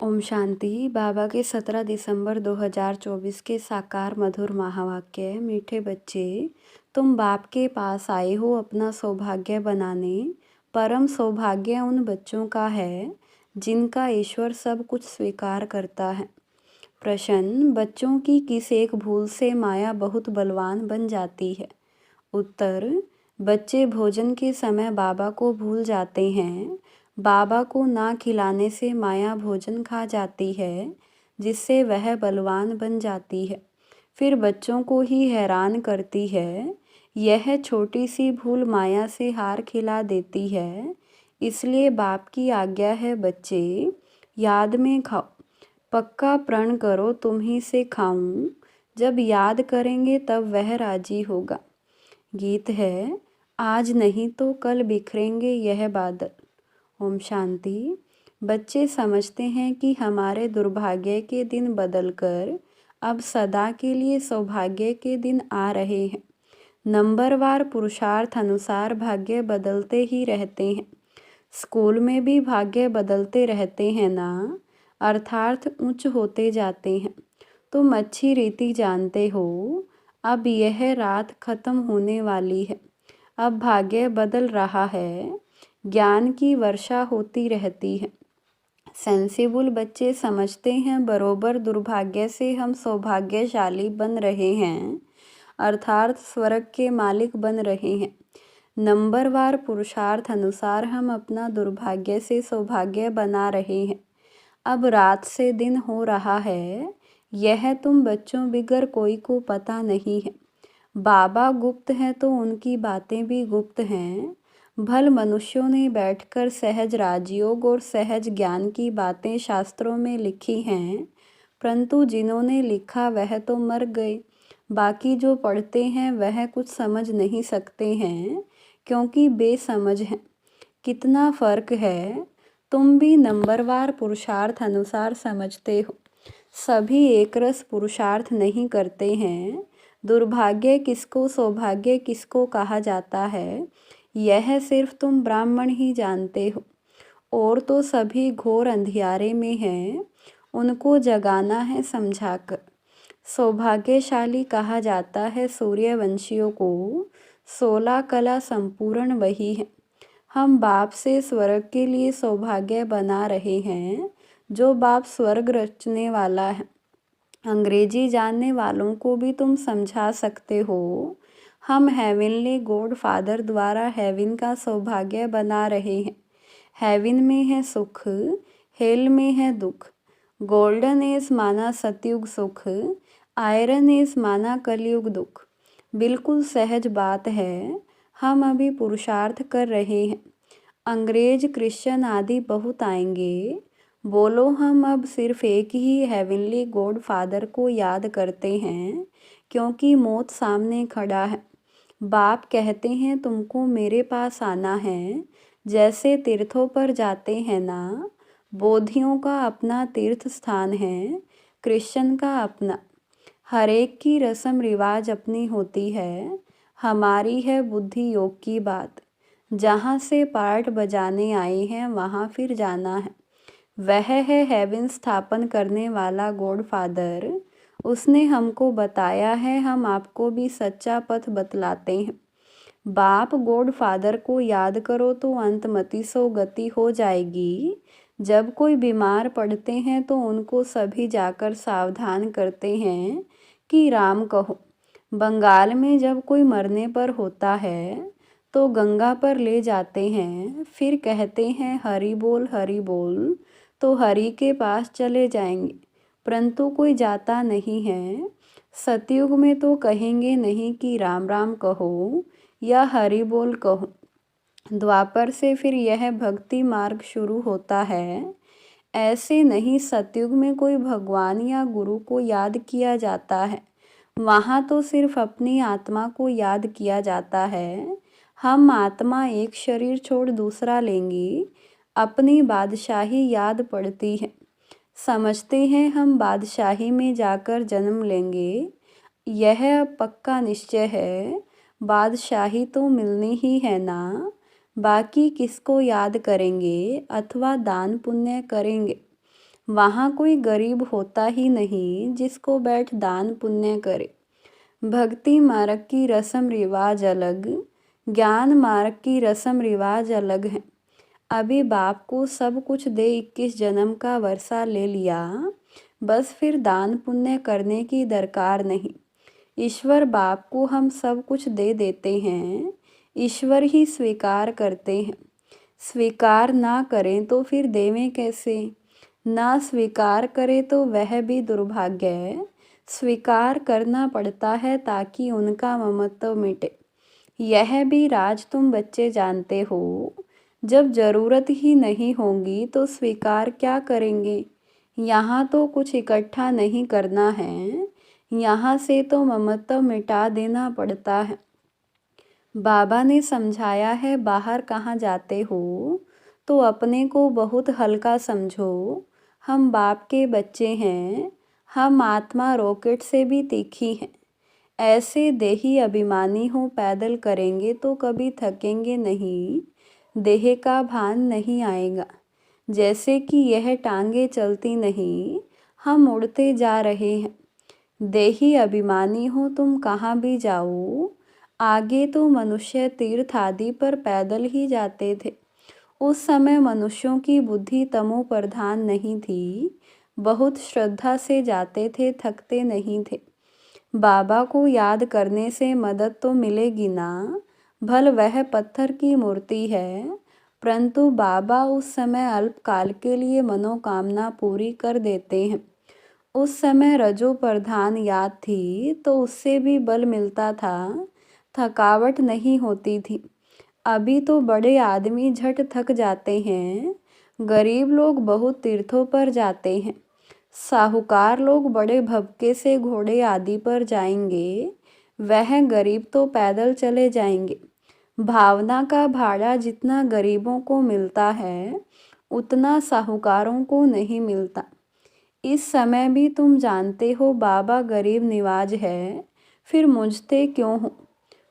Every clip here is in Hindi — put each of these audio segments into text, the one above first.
ओम शांति। बाबा के 17 दिसंबर 2024 के साकार मधुर महावाक्य। मीठे बच्चे, तुम बाप के पास आए हो अपना सौभाग्य बनाने। परम सौभाग्य उन बच्चों का है जिनका ईश्वर सब कुछ स्वीकार करता है। प्रश्न, बच्चों की किस एक भूल से माया बहुत बलवान बन जाती है? उत्तर, बच्चे भोजन के समय बाबा को भूल जाते हैं। बाबा को ना खिलाने से माया भोजन खा जाती है, जिससे वह बलवान बन जाती है। फिर बच्चों को ही हैरान करती है। यह छोटी सी भूल माया से हार खिला देती है। इसलिए बाप की आज्ञा है, बच्चे याद में खाओ। पक्का प्रण करो तुम ही से खाऊं। जब याद करेंगे तब वह राजी होगा। गीत है, आज नहीं तो कल बिखरेंगे यह बादल। ओम शांति। बच्चे समझते हैं कि हमारे दुर्भाग्य के दिन बदलकर अब सदा के लिए सौभाग्य के दिन आ रहे हैं। नंबरवार पुरुषार्थ अनुसार भाग्य बदलते ही रहते हैं। स्कूल में भी भाग्य बदलते रहते हैं ना, अर्थात उच्च होते जाते हैं। तुम अच्छी रीति जानते हो, अब यह रात खत्म होने वाली है। अब भाग्य बदल रहा है। ज्ञान की वर्षा होती रहती है। सेंसिबल बच्चे समझते हैं बरोबर दुर्भाग्य से हम सौभाग्यशाली बन रहे हैं, अर्थात स्वर्ग के मालिक बन रहे हैं। नंबरवार पुरुषार्थ अनुसार हम अपना दुर्भाग्य से सौभाग्य बना रहे हैं। अब रात से दिन हो रहा है, यह तुम बच्चों बिगर कोई को पता नहीं है। बाबा गुप्त हैं तो उनकी बातें भी गुप्त हैं। भल मनुष्यों ने बैठकर सहज राजयोग और सहज ज्ञान की बातें शास्त्रों में लिखी हैं, परंतु जिन्होंने लिखा वह तो मर गए। बाकी जो पढ़ते हैं वह कुछ समझ नहीं सकते हैं, क्योंकि बेसमझ हैं। कितना फ़र्क है। तुम भी नंबरवार पुरुषार्थ अनुसार समझते हो। सभी एक रस पुरुषार्थ नहीं करते हैं। दुर्भाग्य किसको सौभाग्य किसको कहा जाता है, यह सिर्फ तुम ब्राह्मण ही जानते हो। और तो सभी घोर अंधियारे में हैं, उनको जगाना है समझाकर। सौभाग्यशाली कहा जाता है सूर्यवंशियों को। 16 कला संपूर्ण वही है। हम बाप से स्वर्ग के लिए सौभाग्य बना रहे हैं, जो बाप स्वर्ग रचने वाला है। अंग्रेजी जानने वालों को भी तुम समझा सकते हो। हम हेवनली गॉड फादर द्वारा हेवन का सौभाग्य बना रहे हैं। हेवन में है सुख, हेल में है दुख। गोल्डन एज माना सतयुग सुख, आयरन एज माना कलयुग दुख। बिल्कुल सहज बात है। हम अभी पुरुषार्थ कर रहे हैं। अंग्रेज, क्रिश्चियन आदि बहुत आएंगे। बोलो, हम अब सिर्फ एक ही हेवनली गॉड फादर को याद करते हैं, क्योंकि मौत सामने खड़ा है। बाप कहते हैं तुमको मेरे पास आना है। जैसे तीर्थों पर जाते हैं ना, बोधियों का अपना तीर्थ स्थान है, क्रिश्चियन का अपना। हर एक की रस्म रिवाज अपनी होती है। हमारी है बुद्धि योग की बात। जहाँ से पार्ट बजाने आए हैं वहाँ फिर जाना है। वह है हेवन स्थापन करने वाला गॉड फादर। उसने हमको बताया है, हम आपको भी सच्चा पथ बतलाते हैं। बाप गॉड फादर को याद करो तो अंतमति सो गति हो जाएगी। जब कोई बीमार पड़ते हैं तो उनको सभी जाकर सावधान करते हैं कि राम कहो। बंगाल में जब कोई मरने पर होता है तो गंगा पर ले जाते हैं, फिर कहते हैं हरि बोल, तो हरि के पास चले जाएंगे, परंतु कोई जाता नहीं है। सतयुग में तो कहेंगे नहीं कि राम राम कहो या हरि बोल कहो। द्वापर से फिर यह भक्ति मार्ग शुरू होता है। ऐसे नहीं सतयुग में कोई भगवान या गुरु को याद किया जाता है। वहाँ तो सिर्फ अपनी आत्मा को याद किया जाता है। हम आत्मा एक शरीर छोड़ दूसरा लेंगे, अपनी बादशाही याद पड़ती है। समझते हैं हम बादशाही में जाकर जन्म लेंगे। यह अब पक्का निश्चय है। बादशाही तो मिलनी ही है ना। बाकी किसको याद करेंगे अथवा दान पुण्य करेंगे। वहाँ कोई गरीब होता ही नहीं जिसको बैठ दान पुण्य करे। भक्ति मार्ग की रस्म रिवाज अलग, ज्ञान मार्ग की रस्म रिवाज अलग है। अभी बाप को सब कुछ दे 21 जन्म का वर्षा ले लिया, बस फिर दान पुण्य करने की दरकार नहीं। ईश्वर बाप को हम सब कुछ दे देते हैं, ईश्वर ही स्वीकार करते हैं। स्वीकार ना करें तो फिर देवें कैसे? ना स्वीकार करे तो वह भी दुर्भाग्य है। स्वीकार करना पड़ता है ताकि उनका ममत्व मिटे। यह भी राज तुम बच्चे जानते हो। जब ज़रूरत ही नहीं होगी तो स्वीकार क्या करेंगे? यहाँ तो कुछ इकट्ठा नहीं करना है, यहाँ से तो ममत्व मिटा देना पड़ता है। बाबा ने समझाया है, बाहर कहाँ जाते हो तो अपने को बहुत हल्का समझो। हम बाप के बच्चे हैं, हम आत्मा रॉकेट से भी तीखी हैं। ऐसे देही अभिमानी हो पैदल करेंगे तो कभी थकेंगे नहीं, देह का भान नहीं आएगा। जैसे कि यह टांगे चलती नहीं, हम उड़ते जा रहे हैं। देही अभिमानी हो तुम कहाँ भी जाओ। आगे तो मनुष्य तीर्थ आदि पर पैदल ही जाते थे। उस समय मनुष्यों की बुद्धि तमो प्रधान नहीं थी, बहुत श्रद्धा से जाते थे, थकते नहीं थे। बाबा को याद करने से मदद तो मिलेगी ना, भल वह पत्थर की मूर्ति है, परंतु बाबा उस समय अल्पकाल के लिए मनोकामना पूरी कर देते हैं। उस समय रजो प्रधान याद थी तो उससे भी बल मिलता था, थकावट नहीं होती थी। अभी तो बड़े आदमी झट थक जाते हैं, गरीब लोग बहुत तीर्थों पर जाते हैं। साहूकार लोग बड़े भभके से घोड़े आदि पर जाएंगे, वह गरीब तो पैदल चले जाएंगे। भावना का भाड़ा जितना गरीबों को मिलता है उतना साहूकारों को नहीं मिलता। इस समय भी तुम जानते हो बाबा गरीब निवाज है, फिर मुझते क्यों हो,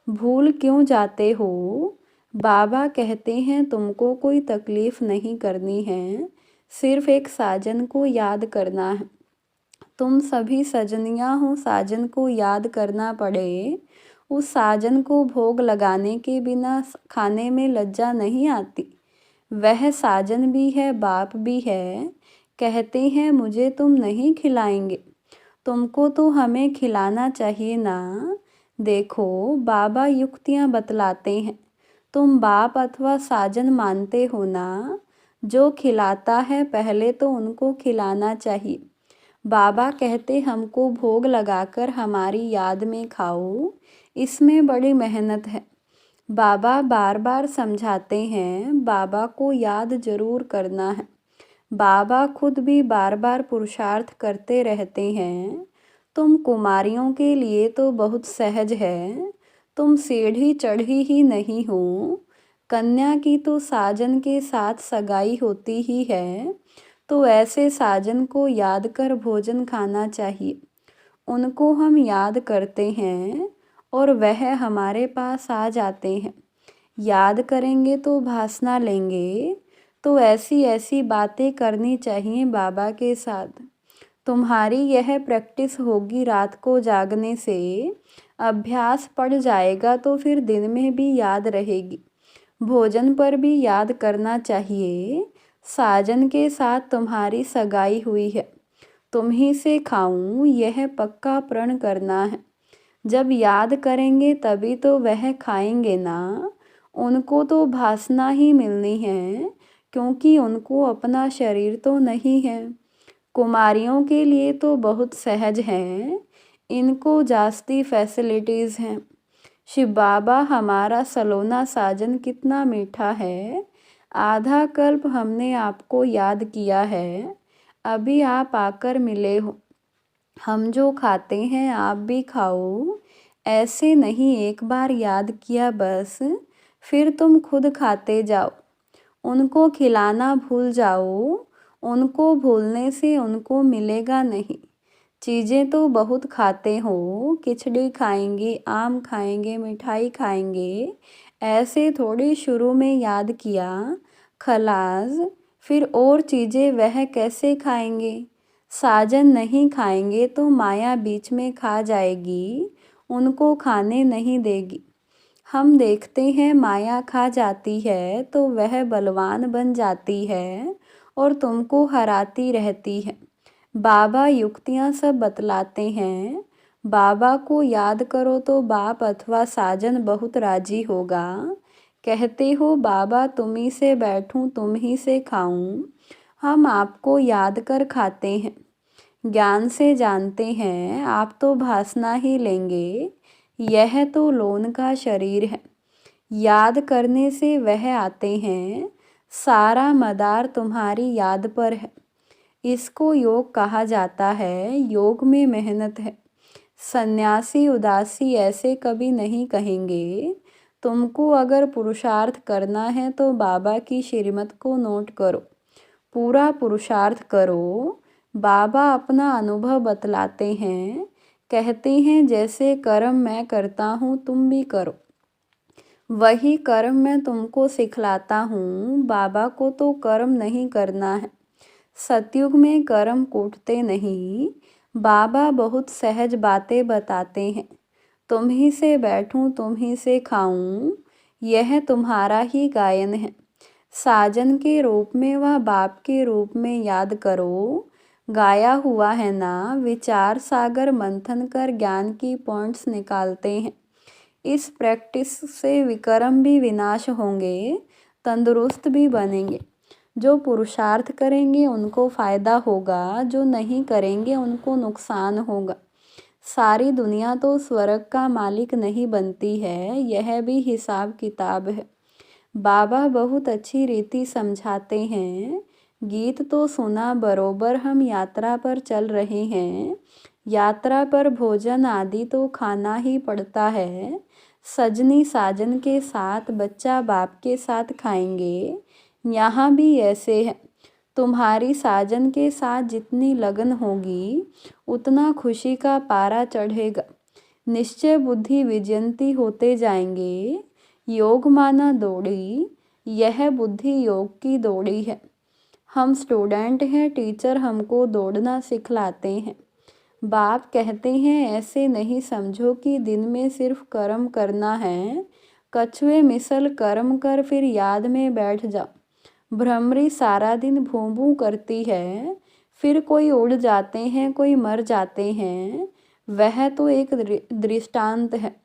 भूल क्यों जाते हो? बाबा कहते हैं तुमको कोई तकलीफ नहीं करनी है, सिर्फ एक साजन को याद करना है। तुम सभी सजनियाँ हो, साजन को याद करना पड़े। उस साजन को भोग लगाने के बिना खाने में लज्जा नहीं आती। वह साजन भी है, बाप भी है। कहते हैं मुझे तुम नहीं खिलाएंगे, तुमको तो हमें खिलाना चाहिए ना। देखो बाबा युक्तियाँ बतलाते हैं, तुम बाप अथवा साजन मानते हो ना। जो खिलाता है पहले तो उनको खिलाना चाहिए। बाबा कहते हमको भोग लगाकर हमारी याद में खाओ, इसमें बड़ी मेहनत है। बाबा बार बार समझाते हैं, बाबा को याद जरूर करना है। बाबा खुद भी बार बार पुरुषार्थ करते रहते हैं। तुम कुमारियों के लिए तो बहुत सहज है, तुम सीढ़ी चढ़ी ही नहीं हो। कन्या की तो साजन के साथ सगाई होती ही है, तो ऐसे साजन को याद कर भोजन खाना चाहिए। उनको हम याद करते हैं और वह हमारे पास आ जाते हैं। याद करेंगे तो भासना लेंगे, तो ऐसी ऐसी बातें करनी चाहिए बाबा के साथ। तुम्हारी यह प्रैक्टिस होगी, रात को जागने से अभ्यास पड़ जाएगा तो फिर दिन में भी याद रहेगी। भोजन पर भी याद करना चाहिए। साजन के साथ तुम्हारी सगाई हुई है, तुम ही से खाऊं, यह पक्का प्रण करना है। जब याद करेंगे तभी तो वह खाएंगे ना। उनको तो भासना ही मिलनी है, क्योंकि उनको अपना शरीर तो नहीं है। कुमारियों के लिए तो बहुत सहज है, इनको जास्ती फैसिलिटीज़ हैं। शिव बाबा हमारा सलोना साजन कितना मीठा है। आधा कल्प हमने आपको याद किया है, अभी आप आकर मिले हो। हम जो खाते हैं आप भी खाओ। ऐसे नहीं, एक बार याद किया बस, फिर तुम खुद खाते जाओ। उनको खिलाना भूल जाओ, उनको भूलने से उनको मिलेगा नहीं। चीज़ें तो बहुत खाते हो, खिचड़ी खाएंगे, आम खाएंगे, मिठाई खाएंगे। ऐसे थोड़ी शुरू में याद किया, खलास फिर और चीज़ें वह कैसे खाएंगे? साजन नहीं खाएंगे तो माया बीच में खा जाएगी, उनको खाने नहीं देगी। हम देखते हैं माया खा जाती है तो वह बलवान बन जाती है और तुमको हराती रहती है। बाबा युक्तियाँ सब बतलाते हैं। बाबा को याद करो तो बाप अथवा साजन बहुत राजी होगा। कहते हो बाबा तुम्ही से बैठूं तुम ही से खाऊं, हम आपको याद कर खाते हैं। ज्ञान से जानते हैं आप तो भासना ही लेंगे, यह तो लोन का शरीर है। याद करने से वह आते हैं, सारा मदार तुम्हारी याद पर है। इसको योग कहा जाता है, योग में मेहनत है। सन्यासी उदासी ऐसे कभी नहीं कहेंगे। तुमको अगर पुरुषार्थ करना है तो बाबा की श्रीमत को नोट करो, पूरा पुरुषार्थ करो। बाबा अपना अनुभव बतलाते हैं, कहते हैं जैसे कर्म मैं करता हूँ तुम भी करो, वही कर्म मैं तुमको सिखलाता हूँ। बाबा को तो कर्म नहीं करना है। सतयुग में कर्म कूटते नहीं। बाबा बहुत सहज बातें बताते हैं। तुम ही से बैठूं तुम ही से खाऊं, यह तुम्हारा ही गायन है। साजन के रूप में व बाप के रूप में याद करो। गाया हुआ है ना, विचार सागर मंथन कर ज्ञान की पॉइंट्स निकालते हैं। इस प्रैक्टिस से विकर्म भी विनाश होंगे, तंदुरुस्त भी बनेंगे। जो पुरुषार्थ करेंगे उनको फ़ायदा होगा, जो नहीं करेंगे उनको नुकसान होगा। सारी दुनिया तो स्वर्ग का मालिक नहीं बनती है, यह भी हिसाब किताब है। बाबा बहुत अच्छी रीति समझाते हैं। गीत तो सुना बरोबर, हम यात्रा पर चल रहे हैं। यात्रा पर भोजन आदि तो खाना ही पड़ता है। सजनी साजन के साथ, बच्चा बाप के साथ खाएंगे। यहाँ भी ऐसे है। तुम्हारी साजन के साथ जितनी लगन होगी उतना खुशी का पारा चढ़ेगा। निश्चय बुद्धि विजयंती होते जाएंगे। योग माना दौड़ी, यह बुद्धि योग की दौड़ी है। हम स्टूडेंट हैं, टीचर हमको दौड़ना सिखलाते हैं। बाप कहते हैं ऐसे नहीं समझो कि दिन में सिर्फ कर्म करना है। कछुए मिसल कर्म कर फिर याद में बैठ जाओ। भ्रमरी सारा दिन भूं भूं करती है, फिर कोई उड़ जाते हैं कोई मर जाते हैं। वह तो एक दृष्टांत है।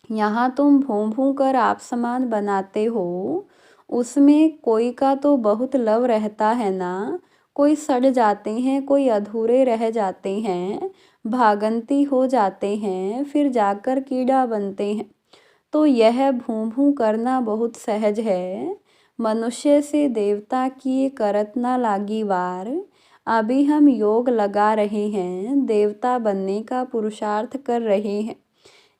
यहाँ तुम भूं भूं कर आप समान बनाते हो, उसमें कोई का तो बहुत लव रहता है ना। कोई सड़ जाते हैं, कोई अधूरे रह जाते हैं, भागंती हो जाते हैं, फिर जाकर कीड़ा बनते हैं। तो यह भूं भूं करना बहुत सहज है। मनुष्य से देवता किए करत ना लागी वार। अभी हम योग लगा रहे हैं, देवता बनने का पुरुषार्थ कर रहे हैं।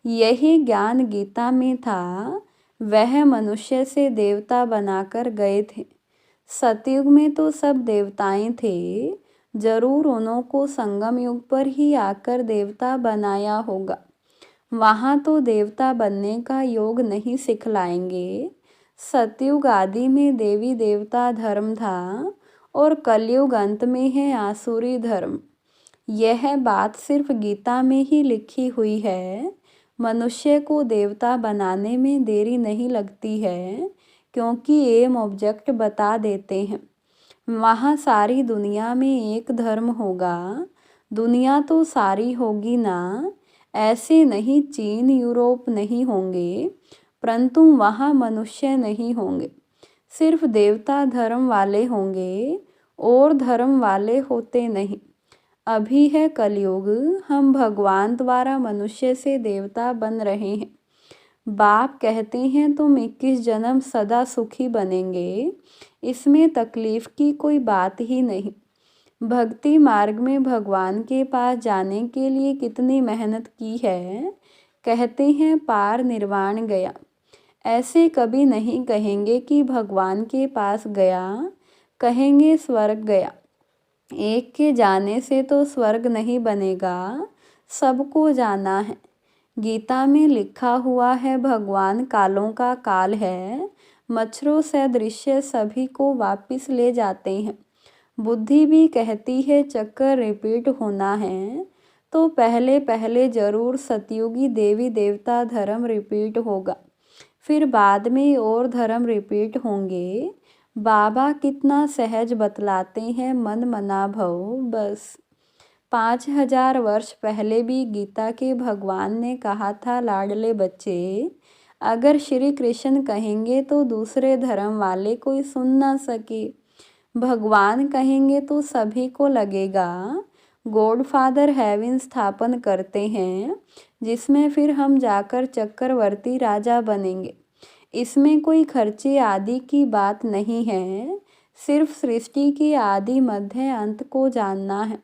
यही ज्ञान गीता में था। वह मनुष्य से देवता बनाकर गए थे। सतयुग में तो सब देवताएं थे, जरूर उन्हों को संगम युग पर ही आकर देवता बनाया होगा। वहाँ तो देवता बनने का योग नहीं सिखलाएंगे। सतयुग आदि में देवी देवता धर्म था और कलयुग अंत में है आसुरी धर्म। यह बात सिर्फ गीता में ही लिखी हुई है। मनुष्य को देवता बनाने में देरी नहीं लगती है, क्योंकि एम ऑब्जेक्ट बता देते हैं। वहाँ सारी दुनिया में एक धर्म होगा। दुनिया तो सारी होगी ना, ऐसे नहीं चीन यूरोप नहीं होंगे, परंतु वहाँ मनुष्य नहीं होंगे। सिर्फ देवता धर्म वाले होंगे और धर्म वाले होते नहीं। अभी है कलयुग, हम भगवान द्वारा मनुष्य से देवता बन रहे हैं। बाप कहते हैं तुम 21 जन्म सदा सुखी बनेंगे, इसमें तकलीफ की कोई बात ही नहीं। भक्ति मार्ग में भगवान के पास जाने के लिए कितनी मेहनत की है। कहते हैं पार निर्वाण गया। ऐसे कभी नहीं कहेंगे कि भगवान के पास गया, कहेंगे स्वर्ग गया। एक के जाने से तो स्वर्ग नहीं बनेगा, सबको जाना है। गीता में लिखा हुआ है भगवान कालों का काल है, मच्छरों से दृश्य सभी को वापस ले जाते हैं। बुद्धि भी कहती है चक्कर रिपीट होना है, तो पहले पहले जरूर सतयुगी देवी देवता धर्म रिपीट होगा, फिर बाद में और धर्म रिपीट होंगे। बाबा कितना सहज बतलाते हैं, मन मना भव बस। 5000 वर्ष पहले भी गीता के भगवान ने कहा था, लाडले बच्चे, अगर श्री कृष्ण कहेंगे तो दूसरे धर्म वाले कोई सुन ना सके, भगवान कहेंगे तो सभी को लगेगा गॉडफादर हेवन स्थापन करते हैं, जिसमें फिर हम जाकर चक्रवर्ती राजा बनेंगे। इसमें कोई खर्चे आदि की बात नहीं है, सिर्फ सृष्टि की आदि मध्य अंत को जानना है।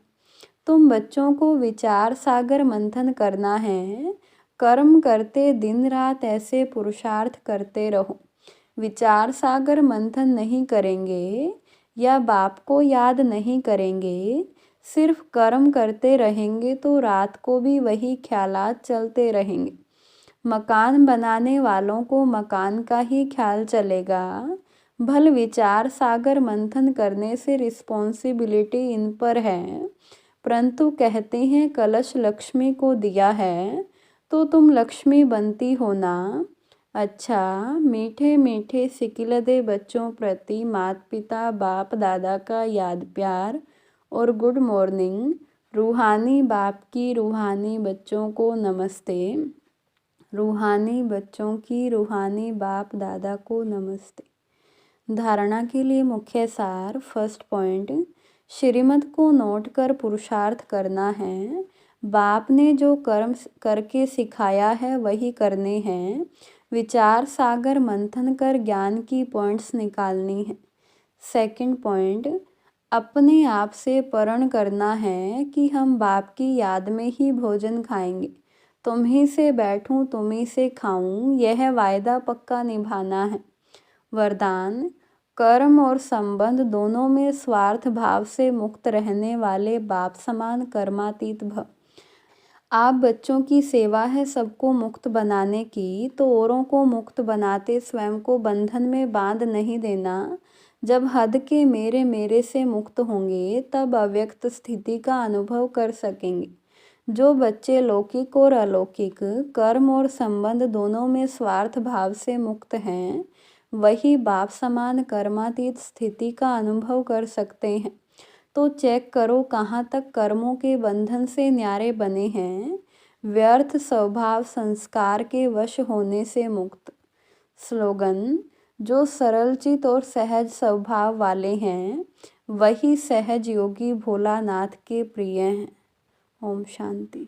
तुम बच्चों को विचार सागर मंथन करना है, कर्म करते दिन रात ऐसे पुरुषार्थ करते रहो। विचार सागर मंथन नहीं करेंगे या बाप को याद नहीं करेंगे, सिर्फ कर्म करते रहेंगे तो रात को भी वही ख्यालात चलते रहेंगे। मकान बनाने वालों को मकान का ही ख्याल चलेगा। भल विचार सागर मंथन करने से रिस्पॉन्सिबिलिटी इन पर है, परंतु कहते हैं कलश लक्ष्मी को दिया है तो तुम लक्ष्मी बनती हो ना। अच्छा, मीठे मीठे सिकिलदे बच्चों प्रति माता पिता बाप दादा का याद प्यार और गुड मॉर्निंग। रूहानी बाप की रूहानी बच्चों को नमस्ते। रूहानी बच्चों की रूहानी बाप दादा को नमस्ते। धारणा के लिए मुख्य सार। फर्स्ट पॉइंट, श्रीमत को नोट कर पुरुषार्थ करना है। बाप ने जो कर्म करके सिखाया है वही करने हैं। विचार सागर मंथन कर ज्ञान की पॉइंट्स निकालनी है। सेकंड पॉइंट, अपने आप से प्रण करना है कि हम बाप की याद में ही भोजन खाएंगे। तुम ही से बैठूं तुम ही से खाऊं, यह वायदा पक्का निभाना है। वरदान, कर्म और संबंध दोनों में स्वार्थ भाव से मुक्त रहने वाले बाप समान कर्मातीत भव। आप बच्चों की सेवा है सबको मुक्त बनाने की, तो औरों को मुक्त बनाते स्वयं को बंधन में बांध नहीं देना। जब हद के मेरे मेरे से मुक्त होंगे तब अव्यक्त स्थिति का अनुभव कर सकेंगे। जो बच्चे लौकिक और अलौकिक कर्म और संबंध दोनों में स्वार्थ भाव से मुक्त हैं, वही बाप समान कर्मातीत स्थिति का अनुभव कर सकते हैं। तो चेक करो कहाँ तक कर्मों के बंधन से न्यारे बने हैं। व्यर्थ स्वभाव संस्कार के वश होने से मुक्त। स्लोगन, जो सरलचित और सहज स्वभाव वाले हैं वही सहज योगी भोलानाथ के प्रिय हैं। ओम शांति।